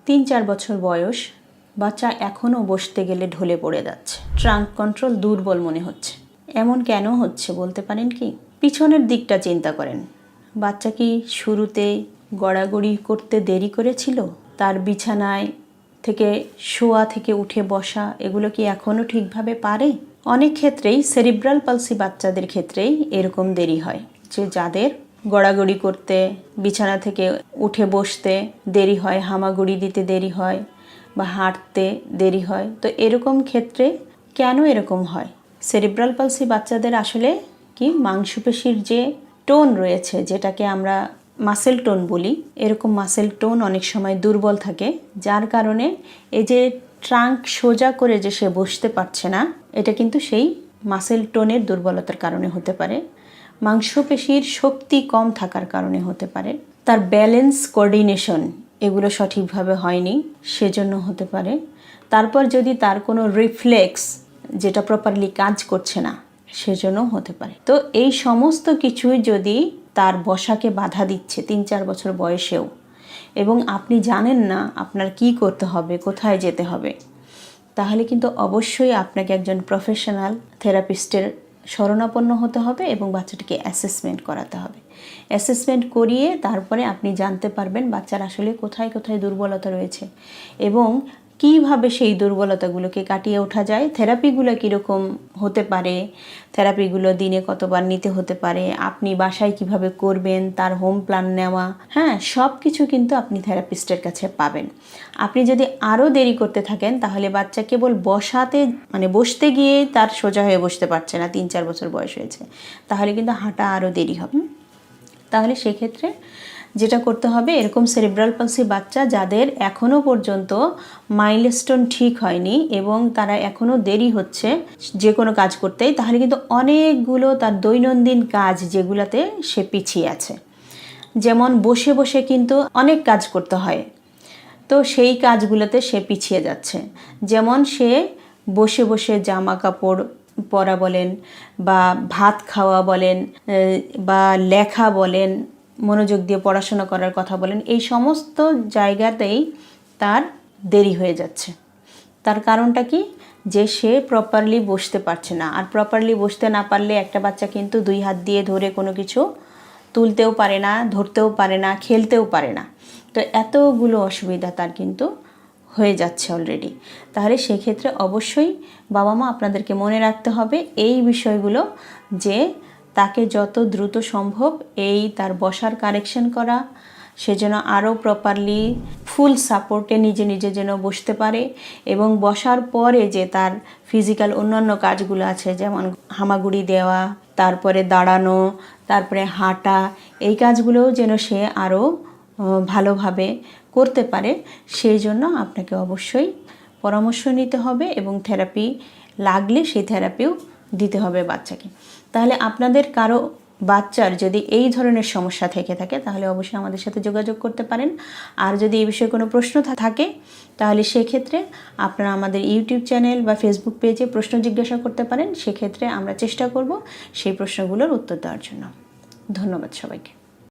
3-4 বছর বয়স, বাচ্চা এখনও বসতে গেলে ঢলে পড়ে যাচ্ছে, ট্রাঙ্ক কন্ট্রোল দুর্বল মনে হচ্ছে। এমন কেন হচ্ছে বলতে পারেন কি? পিছনের দিকটা চিন্তা করেন। বাচ্চা কি শুরুতে গড়াগড়ি করতে দেরি করেছিল? তার বিছানায় থেকে শোয়া থেকে উঠে বসা এগুলো কি এখনও ঠিকভাবে পারে? অনেক ক্ষেত্রেই সেরিব্রাল পালসি বাচ্চাদের ক্ষেত্রেই এরকম দেরি হয়, যে যাদের গড়াগড়ি করতে, বিছানা থেকে উঠে বসতে দেরি হয়, হামাগুড়ি দিতে দেরি হয় বা হাঁটতে দেরি হয়। তো এরকম ক্ষেত্রে কেন এরকম হয়? সেরিব্রাল পালসি বাচ্চাদের আসলে কি মাংসপেশির যে টোন রয়েছে, যেটাকে আমরা মাসেল টোন বলি, এরকম মাসেল টোন অনেক সময় দুর্বল থাকে, যার কারণে এই যে ট্রাঙ্ক সোজা করে যে সে বসতে পারছে না, এটা কিন্তু সেই মাসেল টোনের দুর্বলতার কারণে হতে পারে, মাংসপেশির শক্তি কম থাকার কারণে হতে পারে, তার ব্যালেন্স, কোঅর্ডিনেশন এগুলো সঠিকভাবে হয়নি সেজন্য হতে পারে। তারপর যদি তার কোনো রিফ্লেক্স যেটা প্রপারলি কাজ করছে না সেজন্য হতে পারে। তো এই সমস্ত কিছুই যদি তার বসাকে বাধা দিচ্ছে 3-4 বছর বয়সেও, এবং আপনি জানেন না আপনার কি করতে হবে, কোথায় যেতে হবে, তাহলে কিন্তু অবশ্যই আপনাকে একজন প্রফেশনাল থেরাপিস্টের শরণাপন্ন হতে হবে এবং বাচ্চাটিকে অ্যাসেসমেন্ট করাতে হবে। অ্যাসেসমেন্ট করিয়ে তারপরে আপনি জানতে পারবেন বাচ্চার আসলে কোথায় কোথায় দুর্বলতা রয়েছে এবং কিভাবে সেই দুর্বলতাগুলোকে কাটিয়ে ওঠা যায়। থেরাপিগুলো কীরকম হতে পারে, থেরাপিগুলো দিনে কতবার নিতে হতে পারে, আপনি বাসায় কিভাবে করবেন, তার হোম প্ল্যান নেওয়া, হ্যাঁ, সব কিছু কিন্তু আপনি থেরাপিস্টের কাছে পাবেন। আপনি যদি আরও দেরি করতে থাকেন তাহলে বাচ্চা কেবল বসতে গিয়ে তার সোজা হয়ে বসতে পারছে না, 3-4 বছর বয়স হয়েছে, তাহলে কিন্তু হাঁটা আরও দেরি হবে। তাহলে সেক্ষেত্রে যেটা করতে হবে, এরকম সেরিব্রাল পালসি বাচ্চা যাদের এখনও পর্যন্ত মাইলস্টোন ঠিক হয়নি এবং তারা এখনও দেরি হচ্ছে যে কোনো কাজ করতেই, তাহলে কিন্তু অনেকগুলো তার দৈনন্দিন কাজ যেগুলোতে সে পিছিয়ে আছে, যেমন বসে বসে কিন্তু অনেক কাজ করতে হয়, তো সেই কাজগুলোতে সে পিছিয়ে যাচ্ছে। যেমন সে বসে বসে জামা কাপড় পরা বলেন বা ভাত খাওয়া বলেন বা লেখা বলেন, মনোযোগ দিয়ে পড়াশোনা করার কথা বলেন, এই সমস্ত জায়গাতেই তার দেরি হয়ে যাচ্ছে। তার কারণটা কি? যে সে প্রপারলি বসতে পারছে না। আর প্রপারলি বসতে না পারলে একটা বাচ্চা কিন্তু 2 হাত দিয়ে ধরে কোনো কিছু তুলতেও পারে না, ধরতেও পারে না, খেলতেও পারে না। তো এতগুলো অসুবিধা তার কিন্তু হয়ে যাচ্ছে অলরেডি। তাহলে সেক্ষেত্রে অবশ্যই বাবা মা আপনাদেরকে মনে রাখতে হবে এই বিষয়গুলো, যে তাকে যত দ্রুত সম্ভব তার বসার কারেকশন করা, সে যেন আরও প্রপারলি ফুল সাপোর্টে নিজে নিজে যেন বসতে পারে, এবং বসার পরে যে তার ফিজিক্যাল অন্যান্য কাজগুলো আছে, যেমন হামাগুড়ি দেওয়া, তারপরে দাঁড়ানো, তারপরে হাঁটা, এই কাজগুলোও যেন সে আরও ভালোভাবে করতে পারে, সেই জন্য আপনাকে অবশ্যই পরামর্শ নিতে হবে এবং থেরাপি লাগলে সেই থেরাপিও দিতে হবে বাচ্চাকে। তাহলে আপনাদের কারো বাচ্চার যদি এই ধরনের সমস্যা থেকে থাকে তাহলে অবশ্যই আমাদের সাথে যোগাযোগ করতে পারেন। আর যদি এই বিষয়ে কোনো প্রশ্ন থাকে তাহলে সেক্ষেত্রে আপনারা আমাদের ইউটিউব চ্যানেল বা ফেসবুক পেজে প্রশ্ন জিজ্ঞাসা করতে পারেন। সেক্ষেত্রে আমরা চেষ্টা করব সেই প্রশ্নগুলোর উত্তর দেওয়ার জন্য। ধন্যবাদ সবাইকে।